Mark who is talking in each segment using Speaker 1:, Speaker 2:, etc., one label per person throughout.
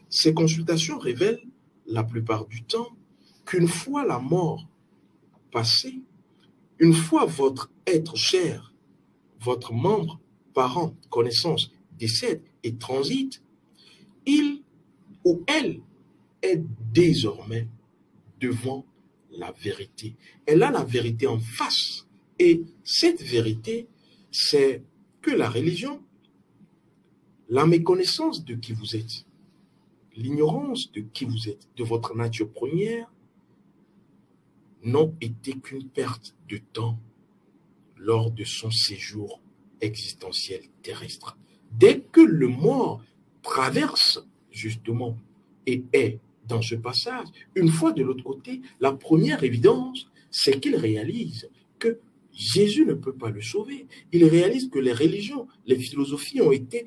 Speaker 1: Ces consultations révèlent la plupart du temps qu'une fois la mort passée, une fois votre être cher, votre membre, parent, connaissance, décède et transite, il ou elle est désormais devant la vérité. Elle a la vérité en face. Et cette vérité, c'est que la religion, la méconnaissance de qui vous êtes, l'ignorance de qui vous êtes, de votre nature première, n'ont été qu'une perte de temps lors de son séjour existentiel terrestre. Dès que le mort traverse justement et est dans ce passage, une fois de l'autre côté, la première évidence, c'est qu'il réalise que Jésus ne peut pas le sauver. Il réalise que les religions, les philosophies ont été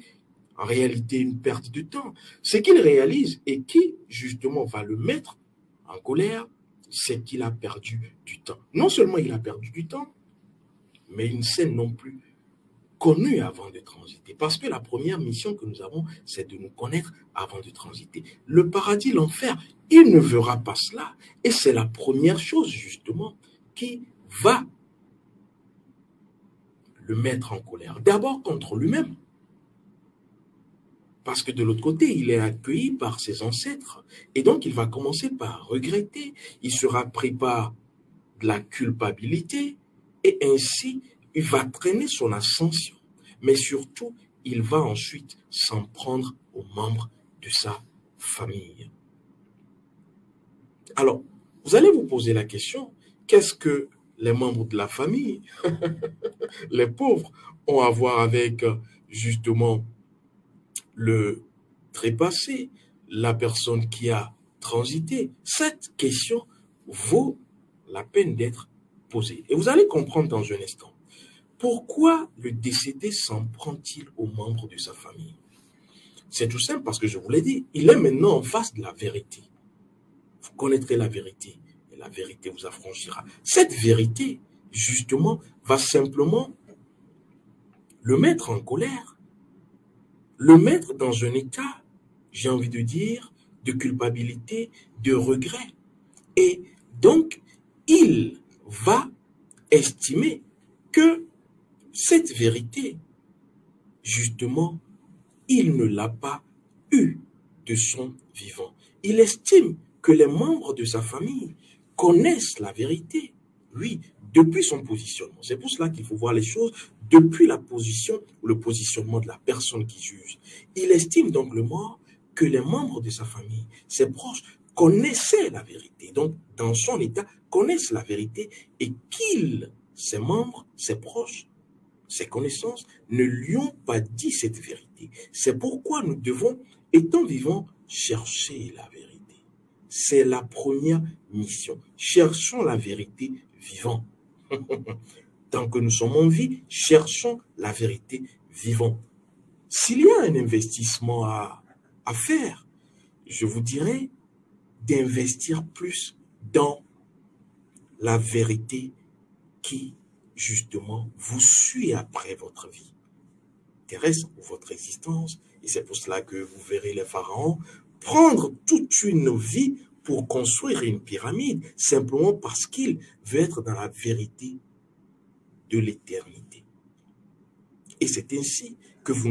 Speaker 1: en réalité une perte de temps. Ce qu'il réalise et qui justement va le mettre en colère, c'est qu'il a perdu du temps. Non seulement il a perdu du temps, mais il ne s'est non plus connu avant de transiter. Parce que la première mission que nous avons, c'est de nous connaître avant de transiter. Le paradis, l'enfer, il ne verra pas cela. Et c'est la première chose, justement, qui va le mettre en colère. D'abord contre lui-même. Parce que de l'autre côté, il est accueilli par ses ancêtres. Et donc, il va commencer par regretter. Il sera pris par de la culpabilité. Et ainsi, il va traîner son ascension. Mais surtout, il va ensuite s'en prendre aux membres de sa famille. Alors, vous allez vous poser la question, qu'est-ce que les membres de la famille, les pauvres, ont à voir avec justement le trépassé, la personne qui a transité? Cette question vaut la peine d'être posée. Et vous allez comprendre dans un instant. Pourquoi le décédé s'en prend-il aux membres de sa famille? C'est tout simple parce que je vous l'ai dit, il est maintenant en face de la vérité. Vous connaîtrez la vérité et la vérité vous affranchira. Cette vérité, justement, va simplement le mettre en colère, le mettre dans un état, j'ai envie de dire, de culpabilité, de regret. Et donc, il va estimer que cette vérité, justement, il ne l'a pas eue de son vivant. Il estime que les membres de sa famille connaissent la vérité, oui, depuis son positionnement. C'est pour cela qu'il faut voir les choses depuis la position ou le positionnement de la personne qui juge. Il estime donc le mort que les membres de sa famille, ses proches, connaissaient la vérité. Donc, dans son état, connaissent la vérité et qu'ils, ses membres, ses proches, ses connaissances ne lui ont pas dit cette vérité. C'est pourquoi nous devons, étant vivants, chercher la vérité. C'est la première mission. Cherchons la vérité vivant. Tant que nous sommes en vie, cherchons la vérité vivant. S'il y a un investissement à faire, je vous dirais d'investir plus dans la vérité qui justement, vous suit après votre vie terrestre ou votre existence. Et c'est pour cela que vous verrez les pharaons prendre toute une vie pour construire une pyramide, simplement parce qu'il veut être dans la vérité de l'éternité. Et c'est ainsi que vous